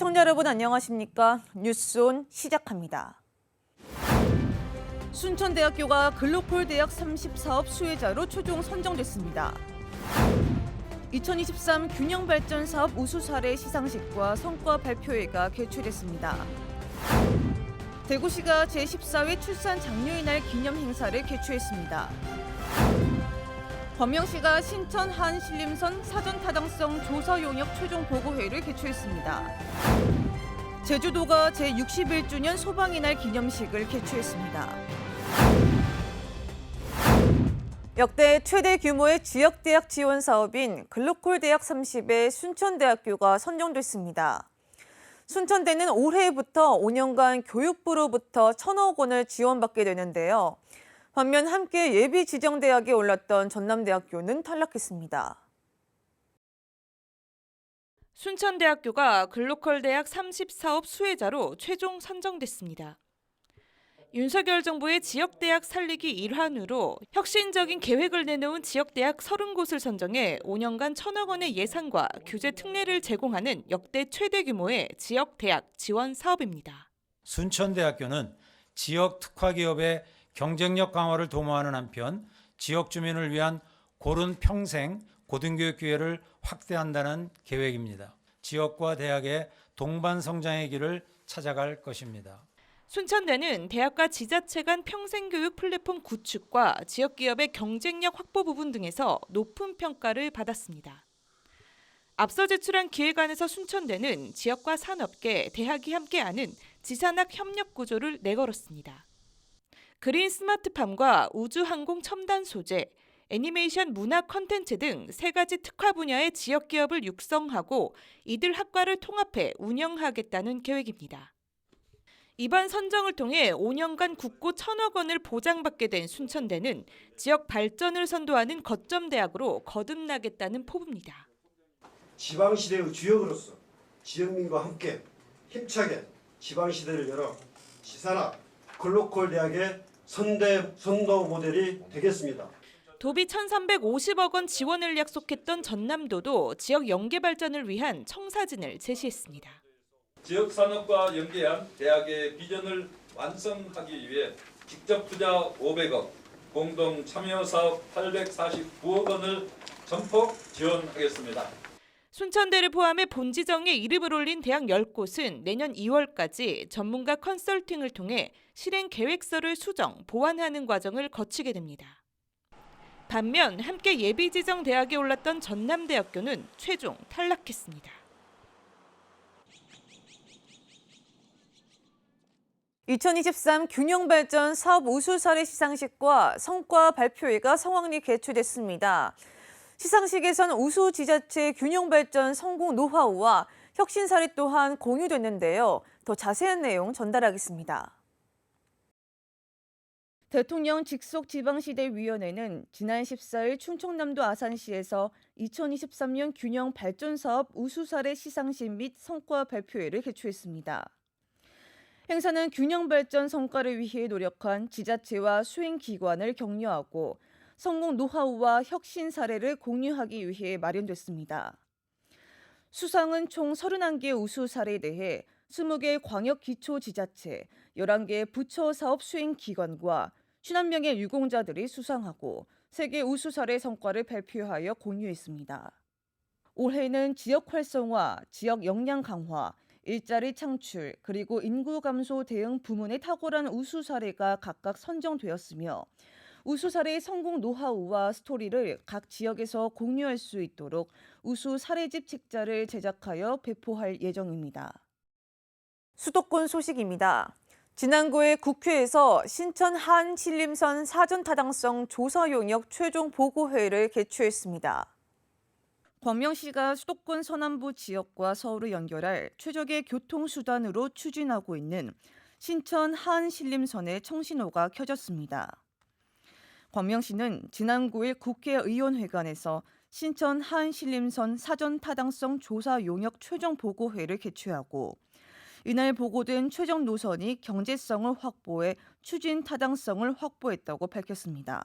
시청자 여러분 안녕하십니까? 뉴스온 시작합니다. 순천대학교가 글로컬 대학 30사업 수혜자로 최종 선정됐습니다. 2023 균형발전 사업 우수 사례 시상식과 성과 발표회가 개최됐습니다. 대구시가 제14회 출산 장려의 기념 행사를 개최했습니다. 광명시가 신천 한신림선 사전 타당성 조사 용역 최종 보고회를 개최했습니다. 제주도가 제61주년 소방의 날 기념식을 개최했습니다. 역대 최대 규모의 지역대학 지원 사업인 글로컬 대학 30에 순천대학교가 선정됐습니다. 순천대는 올해부터 5년간 교육부로부터 1,000억 원을 지원받게 되는데요. 반면 함께 예비 지정대학에 올랐던 전남대학교는 탈락했습니다. 순천대학교가 글로컬 대학 30사업 수혜자로 최종 선정됐습니다. 윤석열 정부의 지역대학 살리기 일환으로 혁신적인 계획을 내놓은 지역대학 30곳을 선정해 5년간 1,000억 원의 예산과 교재 특례를 제공하는 역대 최대 규모의 지역대학 지원 사업입니다. 순천대학교는 지역 특화기업의 경쟁력 강화를 도모하는 한편 지역 주민을 위한 고른 평생 고등교육 기회를 확대한다는 계획입니다. 지역과 대학의 동반 성장의 길을 찾아갈 것입니다. 순천대는 대학과 지자체 간 평생교육 플랫폼 구축과 지역기업의 경쟁력 확보 부분 등에서 높은 평가를 받았습니다. 앞서 제출한 기획안에서 순천대는 지역과 산업계, 대학이 함께하는 지산학 협력 구조를 내걸었습니다. 그린 스마트팜과 우주항공 첨단 소재, 애니메이션 문화 콘텐츠 등 3가지 특화 분야의 지역기업을 육성하고 이들 학과를 통합해 운영하겠다는 계획입니다. 이번 선정을 통해 5년간 국고 1,000억 원을 보장받게 된 순천대는 지역 발전을 선도하는 거점 대학으로 거듭나겠다는 포부입니다. 지방시대의 주역으로서 지역민과 함께 힘차게 지방시대를 열어 지산학 글로컬 대학의 선도 모델이 되겠습니다. 도비 1,350억 원 지원을 약속했던 전남도도 지역 연계 발전을 위한 청사진을 제시했습니다. 지역 산업과 연계한 대학의 비전을 완성하기 위해 직접 투자 500억, 공동 참여 사업 849억 원을 전폭 지원하겠습니다. 순천대를 포함해 본지정에 이름을 올린 대학 10곳은 내년 2월까지 전문가 컨설팅을 통해 실행 계획서를 수정, 보완하는 과정을 거치게 됩니다. 반면 함께 예비 지정 대학에 올랐던 전남대학교는 최종 탈락했습니다. (2023) 균형발전 사업 우수 사례 시상식과 성과 발표회가 성황리 개최됐습니다. 시상식에선 우수 지자체 균형발전 성공 노하우와 혁신 사례 또한 공유됐는데요. 더 자세한 내용 전달하겠습니다. 대통령 직속 지방시대위원회는 지난 14일 충청남도 아산시에서 2023년 균형발전사업 우수 사례 시상식 및 성과 발표회를 개최했습니다. 행사는 균형발전 성과를 위해 노력한 지자체와 수행기관을 격려하고 성공 노하우와 혁신 사례를 공유하기 위해 마련됐습니다. 수상은 총 31개 우수 사례에 대해 20개 광역기초지자체, 11개 부처 사업 수행기관과 51명의 유공자들이 수상하고 3개 우수 사례 성과를 발표하여 공유했습니다. 올해는 지역 활성화, 지역 역량 강화, 일자리 창출, 그리고 인구 감소 대응 부문의 탁월한 우수 사례가 각각 선정되었으며 우수 사례의 성공 노하우와 스토리를 각 지역에서 공유할 수 있도록 우수 사례집 책자를 제작하여 배포할 예정입니다. 수도권 소식입니다. 지난 9일 국회에서 신천 한신림선 사전 타당성 조사 용역 최종 보고회를 개최했습니다. 광명시가 수도권 서남부 지역과 서울을 연결할 최적의 교통수단으로 추진하고 있는 신천 한신림선의 청신호가 켜졌습니다. 광명시는 지난 9일 국회의원회관에서 신천 한신림선 사전 타당성 조사 용역 최종 보고회를 개최하고 이날 보고된 최종 노선이 경제성을 확보해 추진 타당성을 확보했다고 밝혔습니다.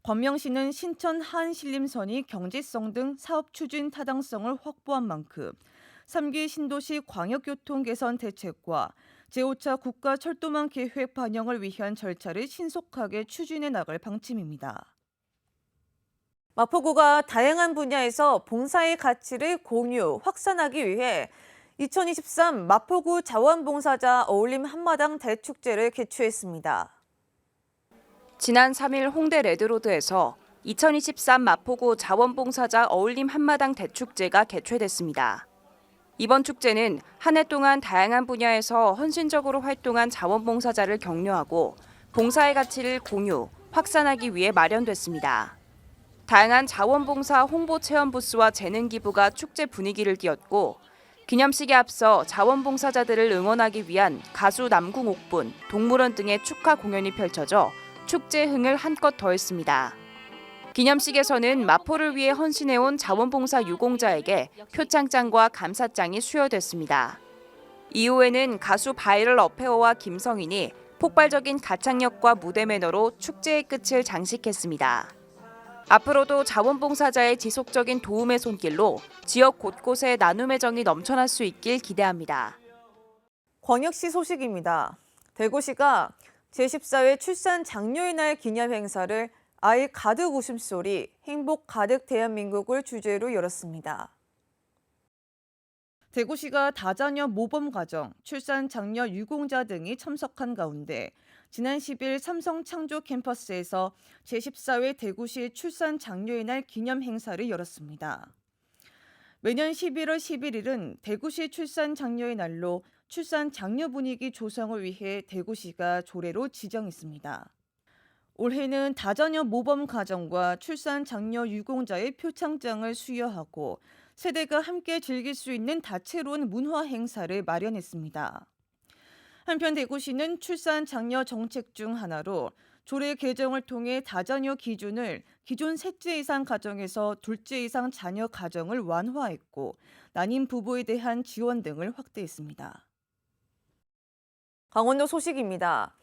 광명시는 신천 한신림선이 경제성 등 사업 추진 타당성을 확보한 만큼 3기 신도시 광역교통 개선 대책과 제5차 국가철도망 계획 반영을 위한 절차를 신속하게 추진해 나갈 방침입니다. 마포구가 다양한 분야에서 봉사의 가치를 공유, 확산하기 위해 2023 마포구 자원봉사자 어울림 한마당 대축제를 개최했습니다. 지난 3일 홍대 레드로드에서 2023 마포구 자원봉사자 어울림 한마당 대축제가 개최됐습니다. 이번 축제는 한 해 동안 다양한 분야에서 헌신적으로 활동한 자원봉사자를 격려하고 봉사의 가치를 공유, 확산하기 위해 마련됐습니다. 다양한 자원봉사 홍보 체험 부스와 재능 기부가 축제 분위기를 띄웠고 기념식에 앞서 자원봉사자들을 응원하기 위한 가수 남궁옥분, 동물원 등의 축하 공연이 펼쳐져 축제 흥을 한껏 더했습니다. 기념식에서는 마포를 위해 헌신해온 자원봉사 유공자에게 표창장과 감사장이 수여됐습니다. 이후에는 가수 바이럴 어페어와 김성인이 폭발적인 가창력과 무대 매너로 축제의 끝을 장식했습니다. 앞으로도 자원봉사자의 지속적인 도움의 손길로 지역 곳곳에 나눔의 정이 넘쳐날 수 있길 기대합니다. 광역시 소식입니다. 대구시가 제14회 출산 장려의 날 기념 행사를 아이 가득 웃음소리, 행복 가득 대한민국을 주제로 열었습니다. 대구시가 다자녀 모범 가정, 출산 장려 유공자 등이 참석한 가운데 지난 10일 삼성 창조 캠퍼스에서 제14회 대구시 출산 장려의 날 기념 행사를 열었습니다. 매년 11월 11일은 대구시 출산 장려의 날로 출산 장려 분위기 조성을 위해 대구시가 조례로 지정했습니다. 올해는 다자녀 모범 가정과 출산 장려 유공자의 표창장을 수여하고 세대가 함께 즐길 수 있는 다채로운 문화 행사를 마련했습니다. 한편 대구시는 출산 장려 정책 중 하나로 조례 개정을 통해 다자녀 기준을 기존 셋째 이상 가정에서 둘째 이상 자녀 가정을 완화했고 난임 부부에 대한 지원 등을 확대했습니다. 강원도 소식입니다.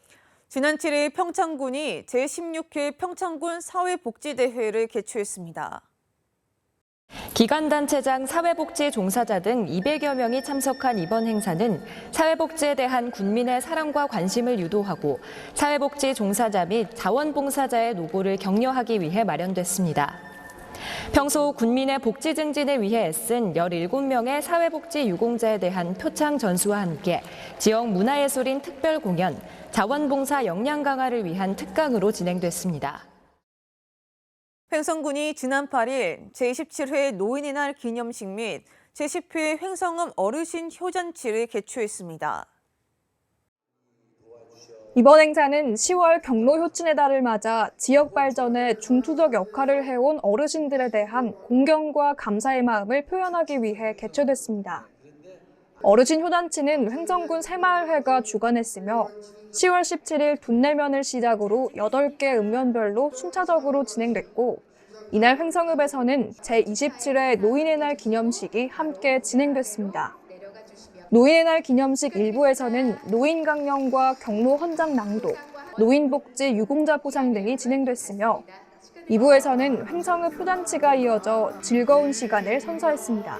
지난 7일 평창군이 제16회 평창군 사회복지대회를 개최했습니다. 기관단체장, 사회복지 종사자 등 200여 명이 참석한 이번 행사는 사회복지에 대한 군민의 사랑과 관심을 유도하고 사회복지 종사자 및 자원봉사자의 노고를 격려하기 위해 마련됐습니다. 평소 군민의 복지 증진을 위해 애쓴 17명의 사회복지 유공자에 대한 표창 전수와 함께 지역 문화예술인 특별 공연, 자원봉사 역량 강화를 위한 특강으로 진행됐습니다. 횡성군이 지난 8일 제27회 노인의 날 기념식 및 제10회 횡성읍 어르신 효잔치를 개최했습니다. 이번 행사는 10월 경로 효친의 달을 맞아 지역 발전에 중추적 역할을 해온 어르신들에 대한 공경과 감사의 마음을 표현하기 위해 개최됐습니다. 어르신 효단치는 횡성군 새마을회가 주관했으며 10월 17일 둔내면을 시작으로 8개 읍면별로 순차적으로 진행됐고 이날 횡성읍에서는 제27회 노인의 날 기념식이 함께 진행됐습니다. 노인의 날 기념식 1부에서는 노인 강령과 경로 헌장 낭독, 노인복지 유공자 포상 등이 진행됐으며 2부에서는 횡성읍 효잔치가 이어져 즐거운 시간을 선사했습니다.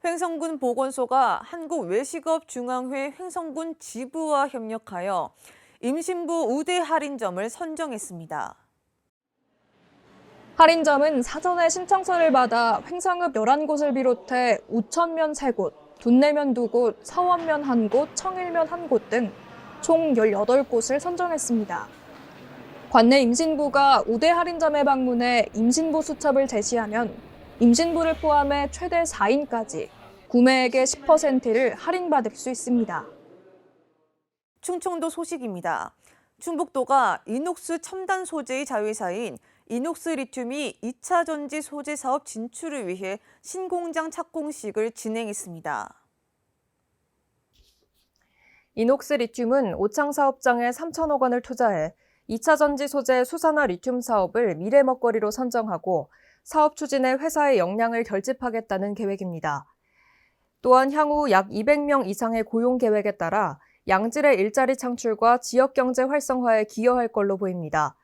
횡성군 보건소가 한국외식업중앙회 횡성군 지부와 협력하여 임신부 우대 할인점을 선정했습니다. 할인점은 사전에 신청서를 받아 횡성읍 11곳을 비롯해 우천면 3곳, 둔내면 2곳, 서원면 1곳, 청일면 1곳 등 총 18곳을 선정했습니다. 관내 임신부가 우대 할인점에 방문해 임신부 수첩을 제시하면 임신부를 포함해 최대 4인까지 구매액의 10%를 할인받을 수 있습니다. 충청도 소식입니다. 충북도가 이녹스 첨단 소재의 자회사인 이녹스 리튬이 2차 전지 소재 사업 진출을 위해 신공장 착공식을 진행했습니다. 이녹스 리튬은 오창 사업장에 3천억 원을 투자해 2차 전지 소재 수산화 리튬 사업을 미래 먹거리로 선정하고 사업 추진에 회사의 역량을 결집하겠다는 계획입니다. 또한 향후 약 200명 이상의 고용 계획에 따라 양질의 일자리 창출과 지역 경제 활성화에 기여할 걸로 보입니다.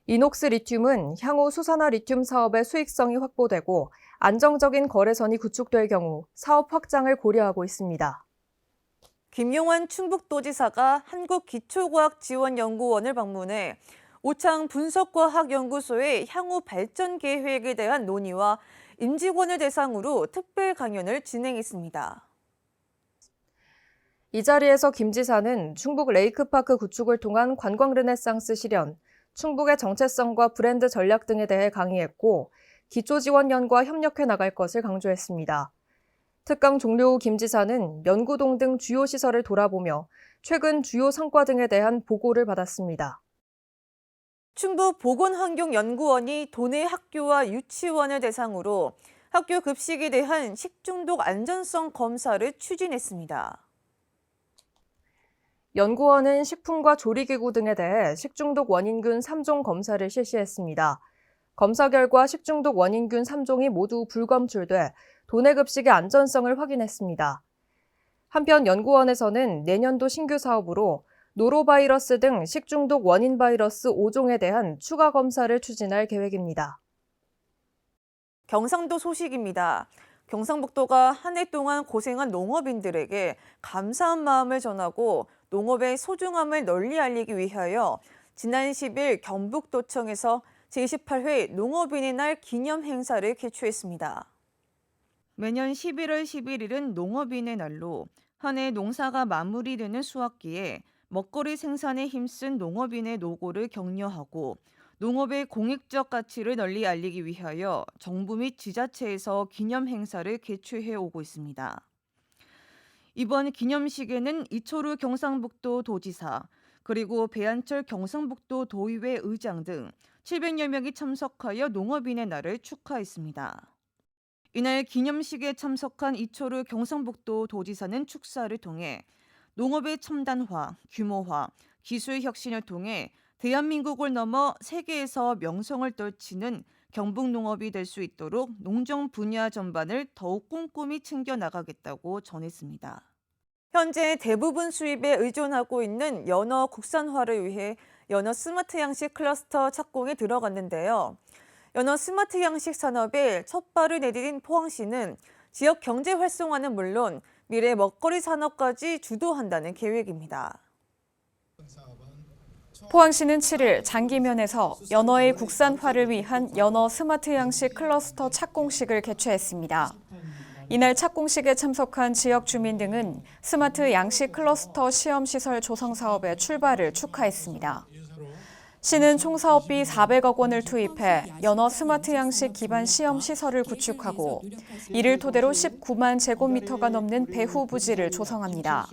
이녹스 리튬은 향후 수산화 리튬 사업의 수익성이 확보되고 안정적인 거래선이 구축될 경우 사업 확장을 고려하고 있습니다. 김용환 충북도지사가 한국기초과학지원연구원을 방문해 오창 분석과학연구소의 향후 발전 계획에 대한 논의와 임직원을 대상으로 특별 강연을 진행했습니다. 이 자리에서 김 지사는 충북 레이크파크 구축을 통한 관광 르네상스 실현, 충북의 정체성과 브랜드 전략 등에 대해 강의했고 기초지원연과 협력해 나갈 것을 강조했습니다. 특강 종료 후 김 지사는 연구동 등 주요 시설을 돌아보며 최근 주요 성과 등에 대한 보고를 받았습니다. 충북보건환경연구원이 도내 학교와 유치원을 대상으로 학교 급식에 대한 식중독 안전성 검사를 추진했습니다. 연구원은 식품과 조리기구 등에 대해 식중독 원인균 3종 검사를 실시했습니다. 검사 결과 식중독 원인균 3종이 모두 불검출돼 도내 급식의 안전성을 확인했습니다. 한편 연구원에서는 내년도 신규 사업으로 노로바이러스 등 식중독 원인 바이러스 5종에 대한 추가 검사를 추진할 계획입니다. 경상도 소식입니다. 경상북도가 한 해 동안 고생한 농업인들에게 감사한 마음을 전하고 농업의 소중함을 널리 알리기 위하여 지난 10일 경북도청에서 제28회 농업인의 날 기념 행사를 개최했습니다. 매년 11월 11일은 농업인의 날로 한 해 농사가 마무리되는 수확기에 먹거리 생산에 힘쓴 농업인의 노고를 격려하고 농업의 공익적 가치를 널리 알리기 위하여 정부 및 지자체에서 기념 행사를 개최해 오고 있습니다. 이번 기념식에는 이철우 경상북도 도지사, 그리고 배한철 경상북도 도의회 의장 등 700여 명이 참석하여 농업인의 날을 축하했습니다. 이날 기념식에 참석한 이철우 경상북도 도지사는 축사를 통해 농업의 첨단화, 규모화, 기술 혁신을 통해 대한민국을 넘어 세계에서 명성을 떨치는 경북농업이 될 수 있도록 농정 분야 전반을 더욱 꼼꼼히 챙겨나가겠다고 전했습니다. 현재 대부분 수입에 의존하고 있는 연어 국산화를 위해 연어 스마트 양식 클러스터 착공에 들어갔는데요. 연어 스마트 양식 산업에 첫 발을 내디딘 포항시는 지역 경제 활성화는 물론 미래 먹거리 산업까지 주도한다는 계획입니다. 포항시는 7일 장기면에서 연어의 국산화를 위한 연어 스마트 양식 클러스터 착공식을 개최했습니다. 이날 착공식에 참석한 지역 주민 등은 스마트 양식 클러스터 시험시설 조성 사업의 출발을 축하했습니다. 시는 총 사업비 400억 원을 투입해 연어 스마트 양식 기반 시험 시설을 구축하고 이를 토대로 19만 제곱미터가 넘는 배후 부지를 조성합니다.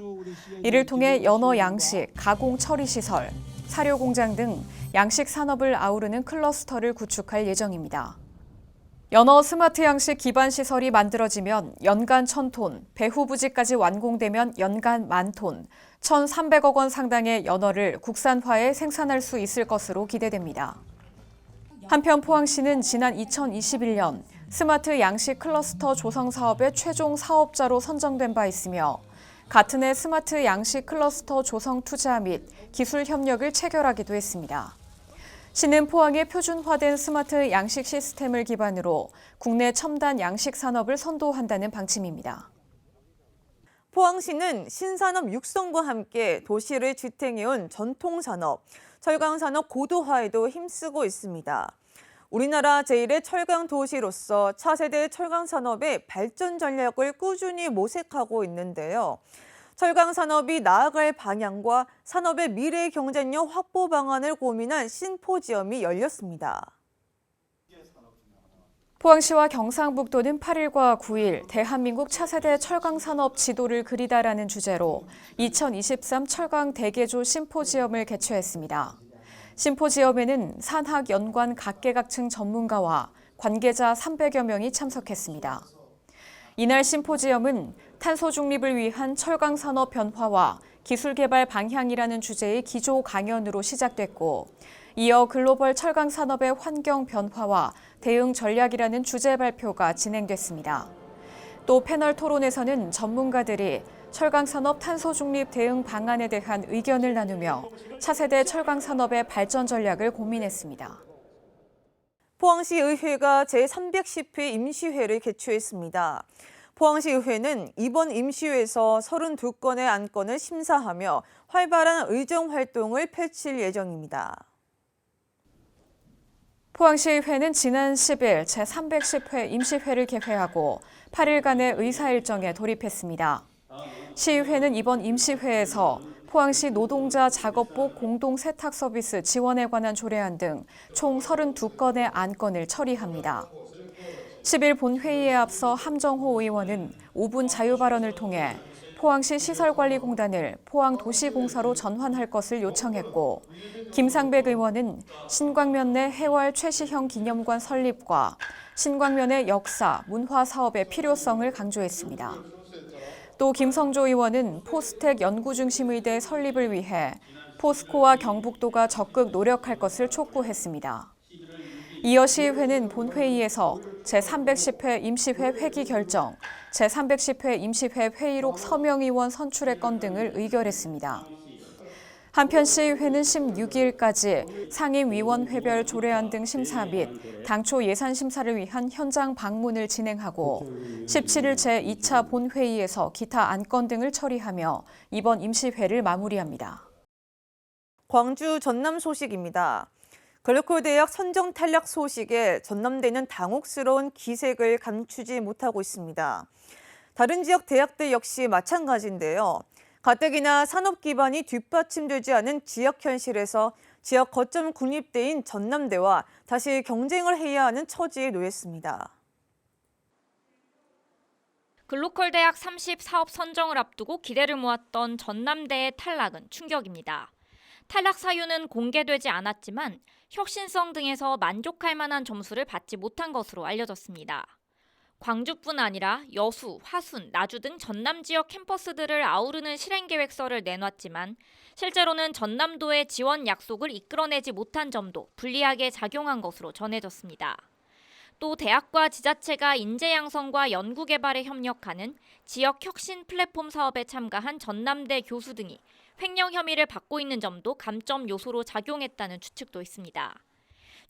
이를 통해 연어 양식, 가공 처리 시설, 사료 공장 등 양식 산업을 아우르는 클러스터를 구축할 예정입니다. 연어 스마트 양식 기반 시설이 만들어지면 연간 1,000톤, 배후 부지까지 완공되면 연간 10,000톤, 1,300억 원 상당의 연어를 국산화해 생산할 수 있을 것으로 기대됩니다. 한편 포항시는 지난 2021년 스마트 양식 클러스터 조성 사업의 최종 사업자로 선정된 바 있으며 같은 해 스마트 양식 클러스터 조성 투자 및 기술 협력을 체결하기도 했습니다. 시는 포항의 표준화된 스마트 양식 시스템을 기반으로 국내 첨단 양식 산업을 선도한다는 방침입니다. 포항시는 신산업 육성과 함께 도시를 지탱해온 전통산업, 철강산업 고도화에도 힘쓰고 있습니다. 우리나라 제1의 철강 도시로서 차세대 철강산업의 발전 전략을 꾸준히 모색하고 있는데요. 철강산업이 나아갈 방향과 산업의 미래 경쟁력 확보 방안을 고민한 심포지엄이 열렸습니다. 포항시와 경상북도는 8일과 9일 대한민국 차세대 철강산업 지도를 그리다라는 주제로 2023 철강 대개조 심포지엄을 개최했습니다. 심포지엄에는 산학, 연관 각계각층 전문가와 관계자 300여 명이 참석했습니다. 이날 심포지엄은 탄소 중립을 위한 철강산업 변화와 기술 개발 방향이라는 주제의 기조 강연으로 시작됐고 이어 글로벌 철강산업의 환경 변화와 대응 전략이라는 주제 발표가 진행됐습니다. 또 패널 토론에서는 전문가들이 철강산업 탄소 중립 대응 방안에 대한 의견을 나누며 차세대 철강산업의 발전 전략을 고민했습니다. 포항시 의회가 제310회 임시회를 개최했습니다. 포항시 의회는 이번 임시회에서 32건의 안건을 심사하며 활발한 의정 활동을 펼칠 예정입니다. 포항시의회는 지난 10일 제310회 임시회를 개회하고 8일간의 의사 일정에 돌입했습니다. 시의회는 이번 임시회에서 포항시 노동자 작업복 공동 세탁 서비스 지원에 관한 조례안 등 총 32건의 안건을 처리합니다. 10일 본회의에 앞서 함정호 의원은 5분 자유 발언을 통해 포항시 시설관리공단을 포항도시공사로 전환할 것을 요청했고, 김상백 의원은 신광면 내 해월 최시형 기념관 설립과 신광면의 역사, 문화 사업의 필요성을 강조했습니다. 또 김성조 의원은 포스텍 연구중심의대 설립을 위해 포스코와 경북도가 적극 노력할 것을 촉구했습니다. 이어 시의회는 본회의에서 제310회 임시회 회기 결정, 제310회 임시회 회의록 서명의원 선출의 건 등을 의결했습니다. 한편 시의회는 16일까지 상임위원회별 조례안 등 심사 및 당초 예산 심사를 위한 현장 방문을 진행하고 17일 제2차 본회의에서 기타 안건 등을 처리하며 이번 임시회를 마무리합니다. 광주 전남 소식입니다. 글로컬 대학 선정 탈락 소식에 전남대는 당혹스러운 기색을 감추지 못하고 있습니다. 다른 지역 대학들 역시 마찬가지인데요. 가뜩이나 산업 기반이 뒷받침되지 않은 지역 현실에서 지역 거점 군립대인 전남대와 다시 경쟁을 해야 하는 처지에 놓였습니다. 글로컬 대학 30 사업 선정을 앞두고 기대를 모았던 전남대의 탈락은 충격입니다. 탈락 사유는 공개되지 않았지만 혁신성 등에서 만족할 만한 점수를 받지 못한 것으로 알려졌습니다. 광주뿐 아니라 여수, 화순, 나주 등 전남 지역 캠퍼스들을 아우르는 실행계획서를 내놨지만 실제로는 전남도의 지원 약속을 이끌어내지 못한 점도 불리하게 작용한 것으로 전해졌습니다. 또 대학과 지자체가 인재 양성과 연구 개발에 협력하는 지역 혁신 플랫폼 사업에 참가한 전남대 교수 등이 횡령 혐의를 받고 있는 점도 감점 요소로 작용했다는 추측도 있습니다.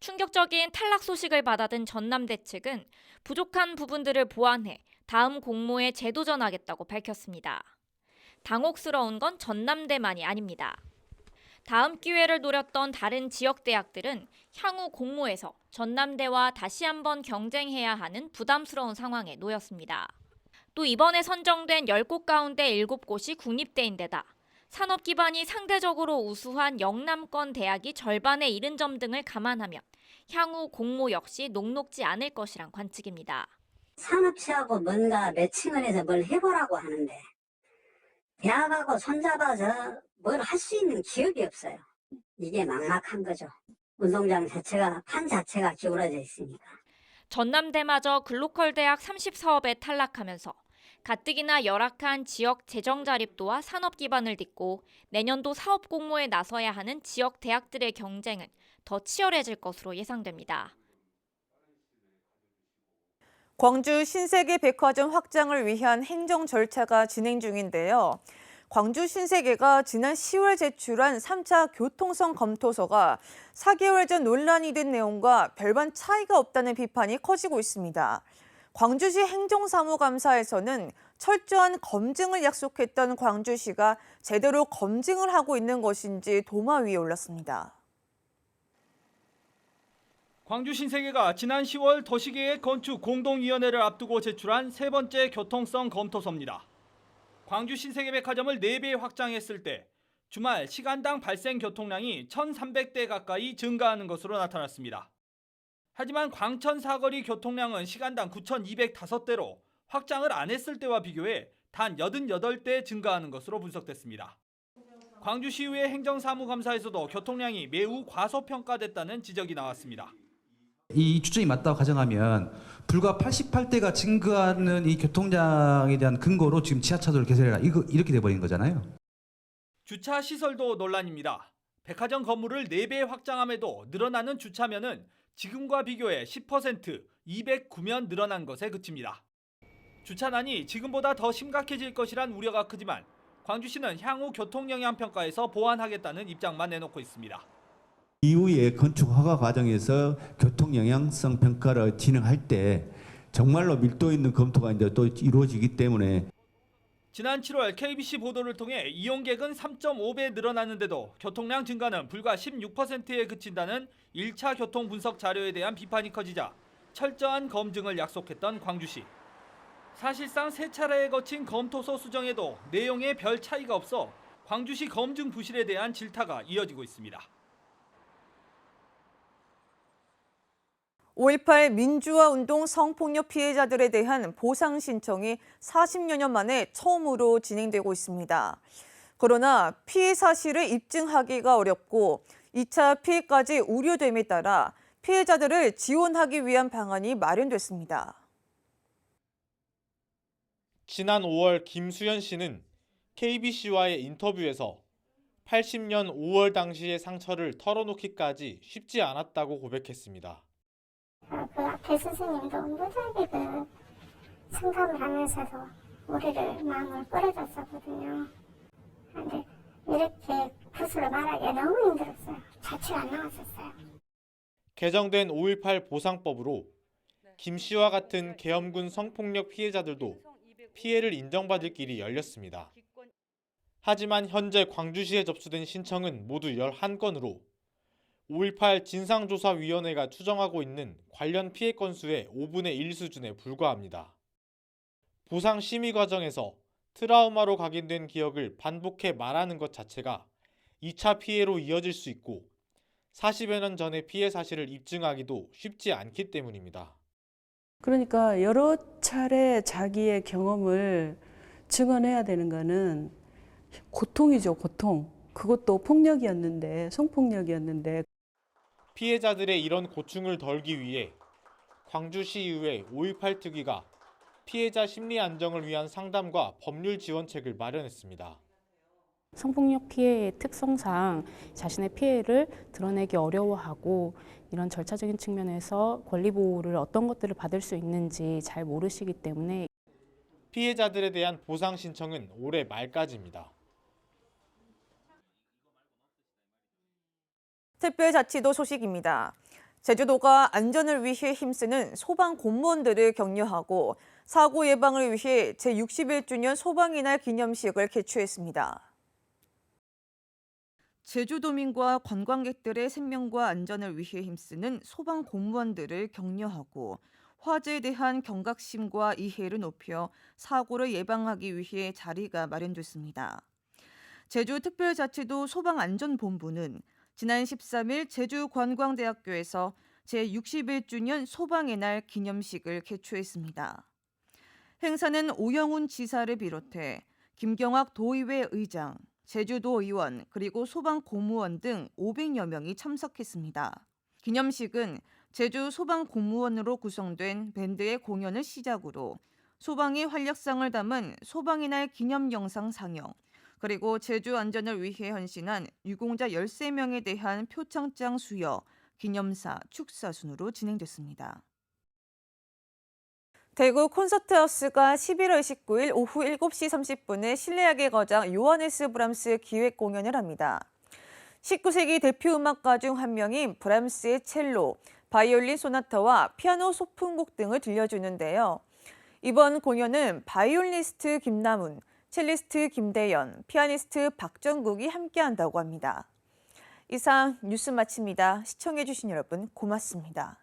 충격적인 탈락 소식을 받아든 전남대 측은 부족한 부분들을 보완해 다음 공모에 재도전하겠다고 밝혔습니다. 당혹스러운 건 전남대만이 아닙니다. 다음 기회를 노렸던 다른 지역 대학들은 향후 공모에서 전남대와 다시 한번 경쟁해야 하는 부담스러운 상황에 놓였습니다. 또 이번에 선정된 10곳 가운데 7곳이 국립대인데다 산업 기반이 상대적으로 우수한 영남권 대학이 절반에 이른 점 등을 감안하면 향후 공모 역시 녹록지 않을 것이란 관측입니다. 산업체하고 뭔가 매칭을 해서 뭘 해보라고 하는데 대학하고 손잡아서 뭘 할 수 있는 기업이 없어요. 이게 막막한 거죠. 운동장 자체가 판 자체가 기울어져 있으니까. 전남대마저 글로컬 대학 30 사업에 탈락하면서 가뜩이나 열악한 지역 재정 자립도와 산업 기반을 딛고 내년도 사업 공모에 나서야 하는 지역 대학들의 경쟁은 더 치열해질 것으로 예상됩니다. 광주 신세계 백화점 확장을 위한 행정 절차가 진행 중인데요. 광주 신세계가 지난 10월 제출한 3차 교통성 검토서가 4개월 전 논란이 된 내용과 별반 차이가 없다는 비판이 커지고 있습니다. 광주시 행정사무감사에서는 철저한 검증을 약속했던 광주시가 제대로 검증을 하고 있는 것인지 도마 위에 올랐습니다. 광주 신세계가 지난 10월 도시계획 건축 공동위원회를 앞두고 제출한 세 번째 교통성 검토서입니다. 광주 신세계 백화점을 4배 확장했을 때 주말 시간당 발생 교통량이 1,300대 가까이 증가하는 것으로 나타났습니다. 하지만 광천 사거리 교통량은 시간당 9,205대로 확장을 안 했을 때와 비교해 단 88대 증가하는 것으로 분석됐습니다. 광주시의회 행정사무감사에서도 교통량이 매우 과소평가됐다는 지적이 나왔습니다. 이 추정이 맞다고 가정하면 불과 88대가 증가하는 이 교통량에 대한 근거로 지금 지하차도를 개설해라 이렇게 돼버린 거잖아요. 주차 시설도 논란입니다. 백화점 건물을 4배 확장함에도 늘어나는 주차면은 지금과 비교해 10% 209면 늘어난 것에 그칩니다. 주차난이 지금보다 더 심각해질 것이란 우려가 크지만 광주시는 향후 교통영향평가에서 보완하겠다는 입장만 내놓고 있습니다. 이후에 건축 허가 과정에서 교통 영향성 평가를 진행할 때 정말로 밀도 있는 검토가 이제 또 이루어지기 때문에 지난 7월 KBC 보도를 통해 이용객은 3.5배 늘어났는데도 교통량 증가는 불과 16%에 그친다는 1차 교통 분석 자료에 대한 비판이 커지자 철저한 검증을 약속했던 광주시. 사실상 세 차례에 거친 검토서 수정에도 내용에 별 차이가 없어 광주시 검증 부실에 대한 질타가 이어지고 있습니다. 5.18 민주화 운동 성폭력 피해자들에 대한 보상 신청이 40여 년 만에 처음으로 진행되고 있습니다. 그러나 피해 사실을 입증하기가 어렵고 2차 피해까지 우려됨에 따라 피해자들을 지원하기 위한 방안이 마련됐습니다. 지난 5월 김수현 씨는 KBC와의 인터뷰에서 80년 5월 당시의 상처를 털어놓기까지 쉽지 않았다고 고백했습니다. 그 앞에 스승님도 무지하게 상담을 하면서도 우리를 마음을 끌어줬었거든요. 근데 이렇게 붓으로 말하기가 너무 힘들었어요. 자취가 안 나왔었어요. 개정된 5.18 보상법으로 김 씨와 같은 계엄군 성폭력 피해자들도 피해를 인정받을 길이 열렸습니다. 하지만 현재 광주시에 접수된 신청은 모두 11건으로 5.18 진상조사위원회가 추정하고 있는 관련 피해 건수의 5분의 1 수준에 불과합니다. 보상 심의 과정에서 트라우마로 각인된 기억을 반복해 말하는 것 자체가 2차 피해로 이어질 수 있고 40여 년 전의 피해 사실을 입증하기도 쉽지 않기 때문입니다. 그러니까 여러 차례 자기의 경험을 증언해야 되는 거는 고통이죠, 고통. 그것도 폭력이었는데, 성폭력이었는데. 피해자들의 이런 고충을 덜기 위해 광주시의회 5.18 특위가 피해자 심리 안정을 위한 상담과 법률 지원책을 마련했습니다. 성폭력 피해의 특성상 자신의 피해를 드러내기 어려워하고 이런 절차적인 측면에서 권리 보호를 어떤 것들을 받을 수 있는지 잘 모르시기 때문에 피해자들에 대한 보상 신청은 올해 말까지입니다. 특별자치도 소식입니다. 제주도가 안전을 위해 힘쓰는 소방 공무원들을 격려하고 사고 예방을 위해 제61주년 소방의 날 기념식을 개최했습니다. 제주도민과 관광객들의 생명과 안전을 위해 힘쓰는 소방 공무원들을 격려하고 화재에 대한 경각심과 이해를 높여 사고를 예방하기 위해 자리가 마련됐습니다. 제주특별자치도 소방안전본부는 지난 13일 제주관광대학교에서 제61주년 소방의 날 기념식을 개최했습니다. 행사는 오영훈 지사를 비롯해 김경학 도의회 의장, 제주도 의원, 그리고 소방 공무원 등 500여 명이 참석했습니다. 기념식은 제주 소방 공무원으로 구성된 밴드의 공연을 시작으로 소방의 활약상을 담은 소방의 날 기념 영상 상영, 그리고 제주 안전을 위해 헌신한 유공자 13명에 대한 표창장 수여, 기념사, 축사 순으로 진행됐습니다. 대구 콘서트하우스가 11월 19일 오후 7시 30분에 실내악의 거장 요하네스 브람스 기획 공연을 합니다. 19세기 대표 음악가 중 한 명인 브람스의 첼로, 바이올린 소나타와 피아노 소품곡 등을 들려주는데요. 이번 공연은 바이올리니스트 김남훈, 첼리스트 김대연, 피아니스트 박정국이 함께한다고 합니다. 이상 뉴스 마칩니다. 시청해주신 여러분 고맙습니다.